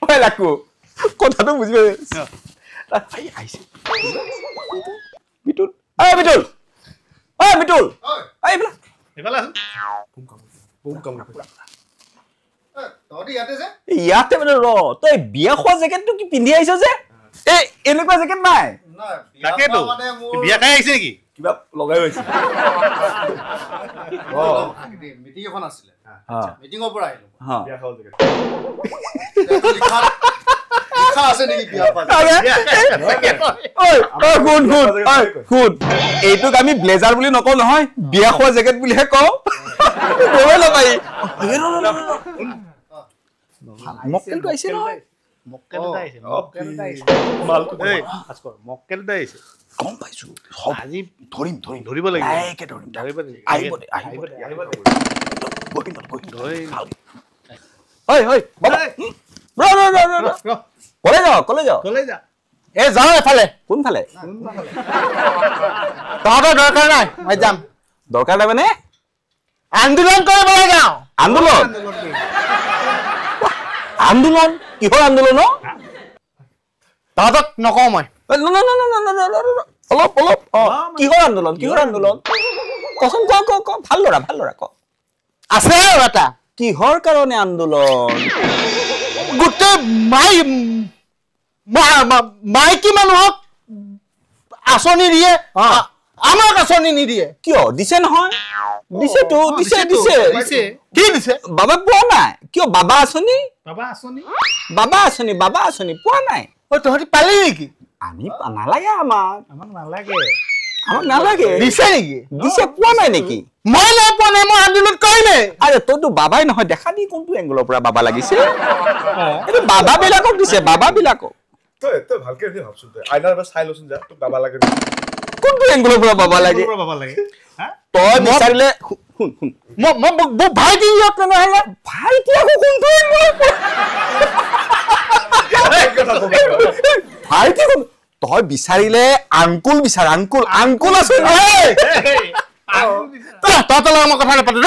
ওই লাকু কথাটো বুঝিব আই আইছে মিটুল এই মিটুল এই মিটুল এই বলা এফালে আছ বুম কাম তহঁতি ইয়াতে যে ইয়াতে মানে ৰ তই বিয়া খোৱা জেকেটটো কি পিন্ধি আহিছ যে এই এনেকুৱা জেকেট নাই তাকেতো বিয়া খাই আহিছে নেকি কিবা লগাই গৈছে মিটিং এখন আছিলে মিটিঙৰ পৰা আহিলো বিয়া খাওঁ জেকেট লিখা আছে নেকি বিয়া শুন এইটোক আমি ব্লেজাৰ বুলি নকওঁ নহয় বিয়া খোৱা জেকেট বুলিহে কওঁ লগাই মক্কেলটো আহিছে নহয় মক্কেলটো আহিছে গম পাইছো আজি ধৰিব লাগিব কলে যা এ যাও এফালে কোনফালে তহঁতৰ দৰকাৰ নাই মই যাম দৰকাৰ নাই মানে আন্দোলন কৰিবলৈ যাওঁ আন্দোলন কিহৰ আন্দোলন তহঁতক নকওঁ মই অলপ কিহৰ আন্দোলন কচোন ক ভাল ল'ৰা ক আছে আৰু এটা কিহৰ কাৰণে আন্দোলন গোটেই মাইকী মানুহক আঁচনি দিয়ে আমাক আঁচনি নিদিয়ে কিয় দিছে নহয় দিছেতো দিছে কি দিছে বাবা পোৱা নাই কিয় বাবা আঁচনি পোৱা নাই তহঁতি পালি নেকি আমি নালাগে আমাক নালাগে দিছে নেকি দিছে পোৱা নাই নেকি মই নাই পোৱা নাই মই আন্দোলন কৰিমে আৰে তইতো বাবাই নহয় দেখা দি কোনটো এংগলৰ পৰা বাবা লাগিছে এইটো বাবা বিলাকক দিছে বাবা বিলাকক তই ভালকে ভাবছোন তই আইনাৰ পৰা চাই লচোন যা তোক বাবা লাগে কোনটো এংগলৰ পৰা বাবা লাগে তই বিচাৰিলে শুন মই ভাইটি ইহঁত নহ'লে ভাইটি আকৌ কোনটো ভাইটি তই বিচাৰিলে আংকুল বিচাৰ আংকুল আছে তহঁতৰ মই কথা নাপাতো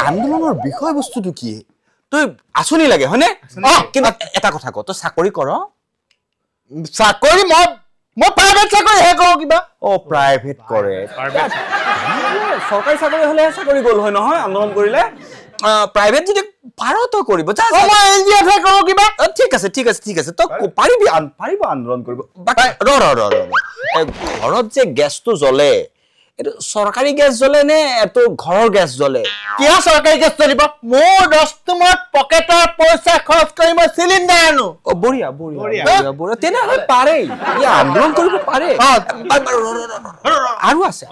আন্দোলনৰ বিষয় বস্তুটো কি তই আঁচনি লাগে হয়নে কিন্তু এটা কথা ক তই চাকৰি কৰ চাকৰি মই প্ৰাইভেট চাকৰিহে কৰোঁ কিবা প্ৰাইভেট কৰে চৰকাৰী চাকৰি হলে চাকৰি গ'ল হয় নহয় আন্দোলন কৰিলে প্ৰাইভেট যদি পাৰ তই কৰিব কিবা ঠিক আছে তই পাৰিব আন্দোলন কৰিব ঘৰত যে গেছটো জ্বলে এইটো চৰকাৰী গেছ জ্বলে নে এটো ঘৰৰ গেছ জ্বলে কিয় চৰকাৰী গেছ জ্বলিব মোৰ দস্তমত পকেটৰ পইচা খৰচ কৰি মই চিলিণ্ডাৰ আনো বঢ়িয়া তেনেহ'লে পাৰে আন্দোলন কৰিব পাৰে আৰু আছে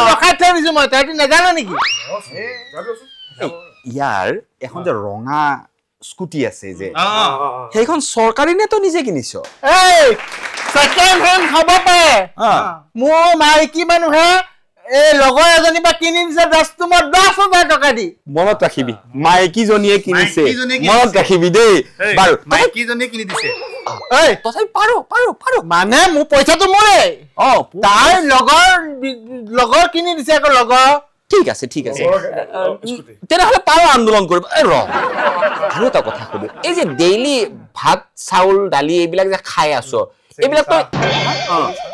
ৰখাই থৈ দিছো মই তহঁতি নাজানো নেকি ইয়াৰ এখন যে ৰঙা স্কুটি আছে যে সেইখন চৰকাৰী নে তই নিজে কিনিছ ছেকেণ্ড হেণ্ড হ'ব পাৰে মোৰ মাইকী মানুহে এই লগৰ এজনী পৰা কিনি দিছে দস্তমত 10,000 টকা দি মনত ৰাখিবি মাইকীজনীয়ে কিনিছে মনত ৰাখিবি দেই বাৰু মাইকীজনীয়ে কিনি দিছে তথাপি পাৰো মানে মোৰ পইচাটো মোৰে তাৰ লগৰ কিনি দিছে আকৌ লগৰ ঠিক আছে তেনেহ'লে পাৰো আন্দোলন কৰিব আৰু এটা কথা সুধো এই যে ডেইলি ভাত চাউল দালি এইবিলাক যে খাই আছো এইবিলাক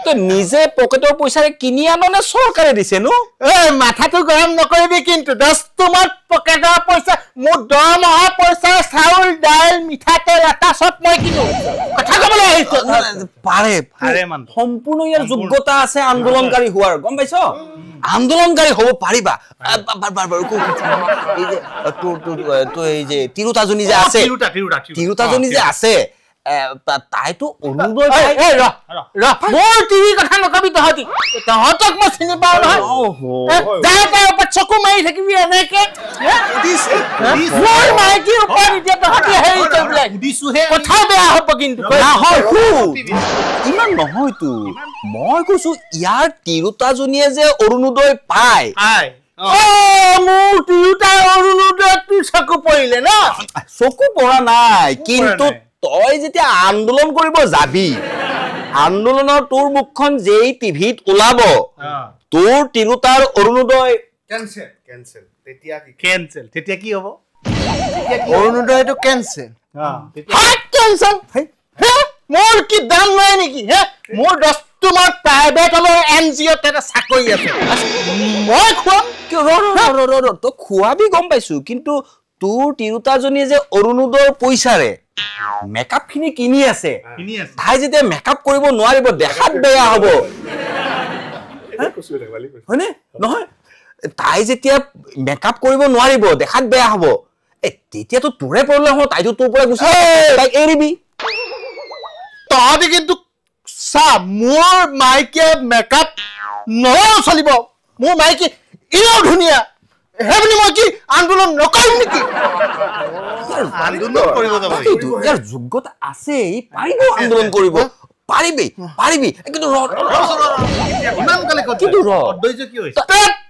তই নিজে পকেটৰ পইচাৰে কিনি আনো নে চৰকাৰে দিছে নো মাথাটো গৰম নকৰিবি কিন্তু দস্তমত পকেটৰ পইচা মোৰ দৰমহা পইচা চাউল দাইল মিঠাতেল আটা চব মই কিনো কথা ক'বলৈ আহিছো পাৰে সম্পূৰ্ণ ইয়াৰ যোগ্যতা আছে আন্দোলনকাৰী হোৱাৰ গম পাইছ আন্দোলনকাৰী হ'ব পাৰিবা এই যে তিৰোতাজনী যে আছে তাইতো অৰুণোদয় মোৰ টিভি কথা নকবি তহঁতক মই চিনি পাওঁ নহয় চকু মাৰি থাকিবি এনেকে মোৰ মাইকীৰ ওপৰত এতিয়া তহঁতি হেৰি কৰিবলে কথা বেয়া হ'ব কিন্তু ইমান নহয়তো মই কৈছো ইয়াৰ তিৰোতাজনীয়ে যে অৰুণোদয় পায় মোৰ তিৰোতা অৰুণোদয়টো চকু পৰিলে ন চকু পৰা নাই কিন্তু তই যেতিয়া আন্দোলন কৰিব যাবি আন্দোলনৰ তোৰ মুখখন যেই টিভিত ওলাব তোৰ তিৰোতাৰ অৰুণোদয় কেনসেল তেতিয়া কি কেনসেল তেতিয়া কি হ'ব অৰুণোদয়টো কেনসেল কেনসেল মোৰ কি দাম নাই নেকি হে মোৰ 10 তোমাৰ প্ৰাইভেট হলো এনজিও তে চাকৰি আছে মই খুৱাম ৰ তই খুৱাবি গম পাইছো কিন্তু তোৰ তিৰোতাজনীয়ে যে অৰুণোদয়ৰ পইচাৰে মেকআপ খিনি কিনি আছে তাই যেতিয়া মেকআপ কৰিব নোৱাৰিব দেখাত বেয়া হ'ব হয়নে নহয় তাই যেতিয়া মেকআপ কৰিব নোৱাৰিব দেখাত বেয়া হ'ব তেতিয়াতো তোৰে প্ৰব্লেম হ'ব তাইতো তোৰ পৰা গুচি তাইক এৰিবি তহঁতি কিন্তু চা মোৰ মাইকে মেকআপ নচলিব মোৰ মাইকে ইও ধুনীয়া হেবনি মই কি আন্দোলন নকৰিম নেকি আন্দোলন কৰিব যাব ইয়াৰ যোগ্যতা আছে পাৰিব আন্দোলন কৰিব পাৰিবি কিন্তু ইমান কালে কথা কিন্তু অদ্বৈজ কি হৈছে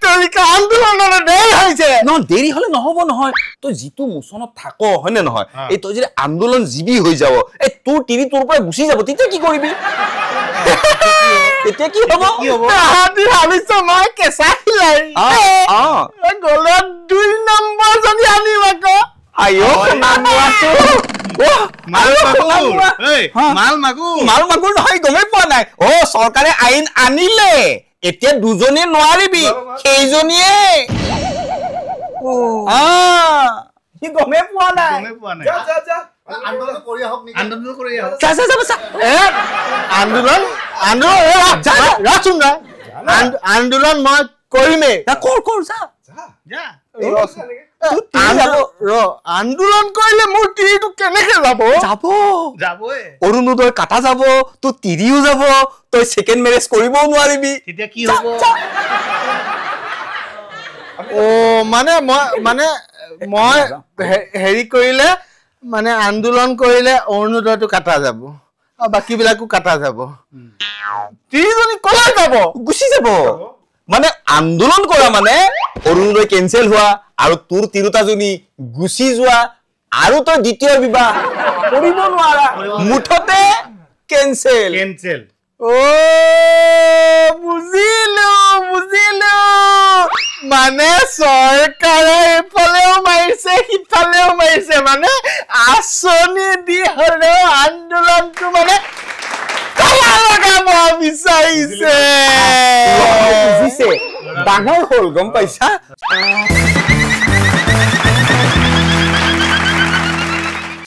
তৰিকা আন্দোলনৰ দেৰি হৈছে নহয় দেৰি হলে নহব নহয় তই যিটো মোচনত থাক হয়নে নহয় এই তই যদি আন্দোলন জীৱী হৈ যাব এই তোৰ টিভি তোৰ পৰা গুচি যাব তেতিয়া কি কৰিবি তেতিয়া কি হ'ব তাহাঁতি ভাবিছ মই কেঁচা খিলাৰী গলে 2 নম্বৰ যদি আনিম আকৌ আয়ো মাল মাগুৰ নহয় গমেই পোৱা নাই চৰকাৰে আইন আনিলে এতিয়া দুজনীয়ে নোৱাৰিবি সেইজনীয়ে গমেই পোৱা নাই আন্দোলন কৰি আহক আন্দোলন মই কৰিমেই কৰ যা আন্দোলন কৰিলে মোৰ তিৰিটো কেনেকে যাব অৰুণোদয় কাটা যাব তোৰ তিৰিও যাব তই সেকেন্ড মেৰেজ কৰিবও নোৱাৰিবি তেতিয়া কি হ'ব মই হেৰি কৰিলে মানে আন্দোলন কৰিলে অৰুণোদয়টো কাটা যাব আৰু বাকি বিলাকো কাটা যাব তিৰিজনী কলৈ যাব গুচি যাব মানে আন্দোলন কৰা মানে অৰুণোদয় কেনসেল হোৱা আৰু তোৰ তিৰোতাজনী গুচি যোৱা আৰু তই দ্বিতীয় বিবাহ কৰিব নোৱাৰা মুঠতে কেনসেল বুজিলো মানে চৰকাৰে এফালেও মাৰিছে সিফালেও মাৰিছে মানে আঁচনি দি হলেও আন্দোলনটো মানে বিচাৰিছে ডাঙৰ হ'ল গম পাইছা